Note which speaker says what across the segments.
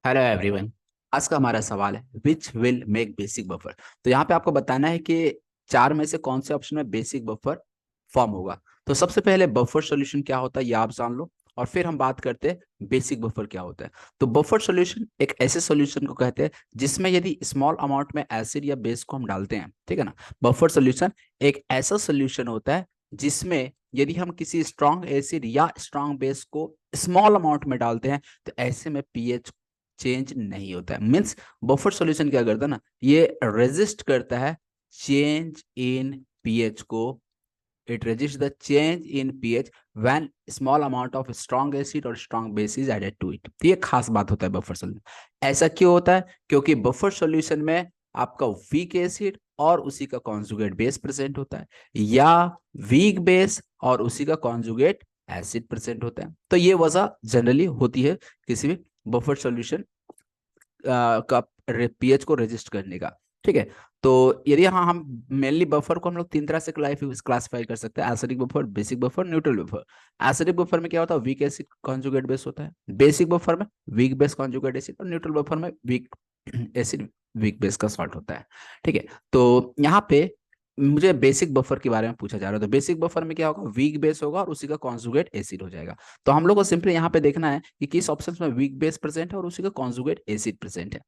Speaker 1: Hello everyone. आज का हमारा सवाल है which will make basic buffer. तो यहाँ पे आपको बताना है कि चार में से कौन से ऑप्शन में बेसिक बफर फॉर्म होगा। तो सबसे पहले बफर सॉल्यूशन क्या होता है ये आप जान लो, और फिर हम बात करते हैं बेसिक बफर क्या होता है। तो बफर सॉल्यूशन एक ऐसे सॉल्यूशन को कहते हैं जिसमें यदि स्मॉल अमाउंट में एसिड या बेस को हम डालते हैं, ठीक है ना। बफर सॉल्यूशन एक ऐसा सॉल्यूशन होता है जिसमें यदि हम किसी स्ट्रॉन्ग एसिड या स्ट्रॉन्ग बेस को स्मॉल अमाउंट में डालते हैं तो ऐसे में पीएच चेंज नहीं होता है। मीन्स बफर सॉल्यूशन क्या करता है ना, ये रेजिस्ट करता है चेंज इन पीएच को। It resist the change in pH when small amount of strong acid और strong base is added to it. तो ये खास बात होता है बफर सॉल्यूशन। ऐसा क्यों होता है? क्योंकि बफर सॉल्यूशन में आपका वीक एसिड और उसी का कॉन्जुगेट बेस प्रेजेंट होता है, या वीक बेस और उसी का कॉन्जुगेट एसिड प्रेजेंट होता है। तो ये वजह जनरली होती है किसी भी बफर सॉल्यूशन का पीएच को रजिस्ट करने का। ठीक है। तो यदि हाँ, हम मेनली बफर को हम लोग तीन तरह से क्लासिफाई कर सकते हैं: acidic buffer, basic buffer, neutral buffer. Acidic buffer में क्या होता है? वीक एसिड कॉन्जुगेट बेस होता है। बेसिक बफर में वीक बेस कॉन्जुगेट एसिड, और न्यूट्रल बफर में वीक एसिड वीक बेस का सॉल्ट होता है। ठीक है। तो यहाँ पे मुझे बेसिक बफर के बारे में पूछा जा रहा है। तो बेसिक बफर में क्या होगा? वीक बेस होगा और उसी का कॉन्जुगेट एसिड हो जाएगा। तो हम लोग को सिंपली यहाँ पे देखना है कि किस ऑप्शन में वीक बेस प्रेजेंट है और उसी का कॉन्जुगेट एसिड प्रेजेंट है।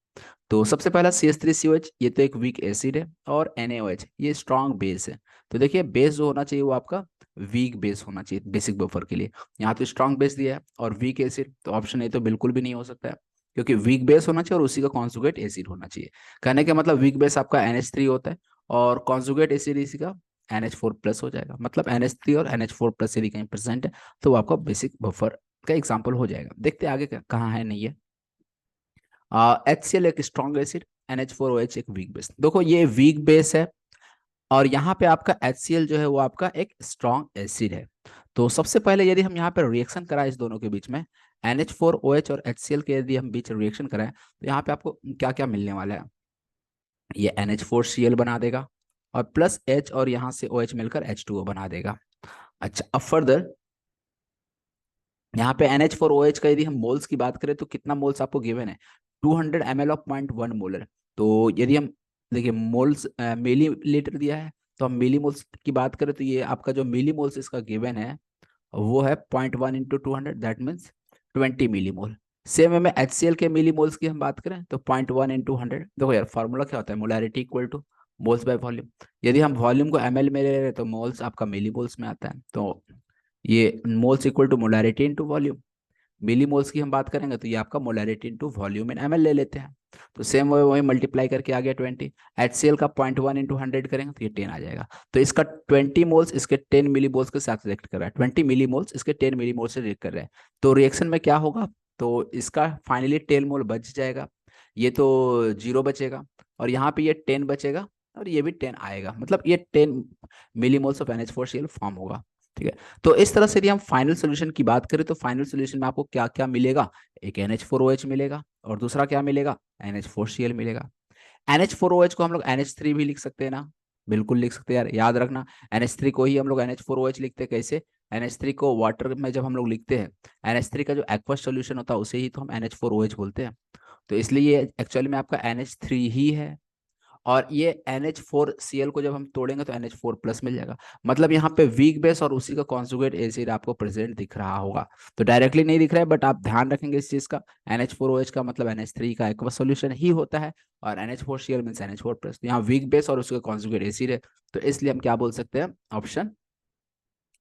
Speaker 1: तो सबसे पहला CH3COH, ये तो एक वीक एसिड है, और NaOH ये स्ट्रॉन्ग बेस है। तो देखिए बेस जो होना चाहिए वो आपका वीक बेस होना चाहिए बेसिक बफर के लिए। यहाँ तो स्ट्रॉन्ग बेस दिया है और वीक एसिड, तो ऑप्शन ए तो बिल्कुल भी नहीं हो सकता है, क्योंकि वीक बेस होना चाहिए और उसी का कॉन्जुगेट एसिड होना चाहिए। कहने का मतलब वीक बेस आपका NH3 होता है और कॉन्जुगेट एसिड इसी का NH4+ हो जाएगा। मतलब NH3 और NH4+ यदि कहीं प्रेजेंट है तो वो आपका बेसिक बफर का एग्जाम्पल हो जाएगा। देखते हैं आगे कहाँ है, नहीं है। HCl एक स्ट्रॉन्ग एसिड, NH4OH एक वीक बेस। देखो ये वीक बेस है और यहाँ पे आपका HCl जो है वो आपका एक स्ट्रॉन्ग एसिड है। तो सबसे पहले यदि हम यहाँ पे रिएक्शन कराएं इस दोनों के बीच में, NH4OH और HCl के यदि हम बीच रिएक्शन कराएं तो यहाँ पे आपको क्या क्या मिलने वाला है? ये NH4Cl बना देगा और प्लस H और यहाँ से OH मिलकर H2O बना देगा। अच्छा, अब फर्दर यहाँ पे NH4OH का यदि हम मोल्स की बात करें तो कितना मोल्स आपको गिवन है? 200 ml ऑफ 0.1 मोलर। तो यदि हम देखिए मोल्स मिली लीटर दिया है, तो हम मिली मोल्स की बात करें तो ये आपका जो मिली मोल्स इसका गिवन है वो है 0.1 × 200, that means 20 milli mole. Same way में HCl के मिली मोल्स की हम बात करें तो 0.1 × 100। देखो यार फॉर्मूला क्या होता है? Molarity equal two moles by volume. यदि हम वॉल्यूम को ml में ले रहे हैं तो मोल्स आपका मिली मोल्स में आता है। तो ये moles equal to molarity into volume. Milli moles की हम बात करेंगे तो ये आपका molarity into volume in ml ले लेते हैं। तो सेम वही वही मल्टीप्लाई करके आ गया 20। HCl का 0.1 × 100 करेंगे तो ये 10 आ जाएगा। तो इसका 20 मोल्स इसके 10 मिली मोल्स के साथ रिएक्ट कर रहा है, 20 मिली मोल्स इसके 10 मिली मोल से रिएक्ट कर रहे हैं। तो रिएक्शन में क्या होगा? तो इसका फाइनली 10 मोल बच जाएगा, ये तो 0 बचेगा, और यहाँ पे ये 10 बचेगा, और ये भी 10 आएगा। मतलब ये 10 मिली मोल्स ऑफ NH4Cl फॉर्म होगा। ठीक है। तो इस तरह से यदि हम फाइनल सोल्यूशन की बात करें तो फाइनल सोल्यूशन में आपको क्या क्या मिलेगा? एक NH4OH मिलेगा और दूसरा क्या मिलेगा? NH4Cl मिलेगा। NH4OH को हम लोग NH3 भी लिख सकते हैं ना? बिल्कुल लिख सकते हैं यार, याद रखना। NH3 को ही हम लोग NH4OH लिखते हैं। कैसे? NH3 को वाटर में जब हम लोग लिखते हैं, NH3 का जो एक्वस सोल्यूशन होता है उसे ही तो हम NH4OH बोलते हैं। तो इसलिए ये एक्चुअली में आपका NH3 ही है। और ये NH4Cl को जब हम तोड़ेंगे तो NH4+ मिल जाएगा। मतलब यहाँ पे वीक बेस और उसी का कॉन्जुगेट एसिड आपको प्रेजेंट दिख रहा होगा। तो डायरेक्टली नहीं दिख रहा है बट आप ध्यान रखेंगे इस चीज का। NH4OH का मतलब NH3 का एक्वस सॉल्यूशन ही होता है, और NH4Cl मीन्स NH4+। तो यहाँ वीक बेस और उसका कॉन्जुगेट एसिड है। तो इसलिए हम क्या बोल सकते हैं? ऑप्शन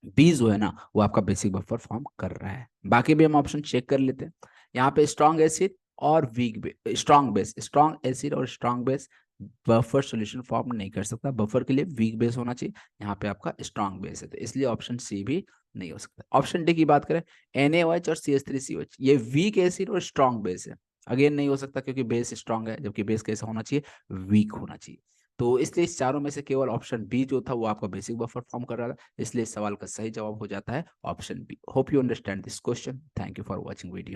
Speaker 1: बी जो है ना वो आपका बेसिक बफर फॉर्म कर रहा है। बाकी भी हम ऑप्शन चेक कर लेते हैं। यहाँ पे स्ट्रॉन्ग एसिड और स्ट्रॉन्ग एसिड और strong base buffer solution form नहीं कर सकता। बफर के लिए वीक बेस होना चाहिए, यहाँ पे आपका स्ट्रॉन्ग बेस है, तो इसलिए ऑप्शन सी भी नहीं हो सकता। ऑप्शन डी की बात करें, NaOH और CH3COH ये वीक एसिड और स्ट्रॉन्ग बेस है। अगेन नहीं हो सकता क्योंकि बेस स्ट्रॉन्ग है, जबकि बेस कैसा होना चाहिए? वीक होना चाहिए। तो इसलिए इस चारों में से केवल ऑप्शन बी जो था वो आपका बेसिक बफर फॉर्म कर रहा था। इसलिए इस सवाल का सही जवाब हो जाता है option b. Hope you understand this question. Thank you for watching video.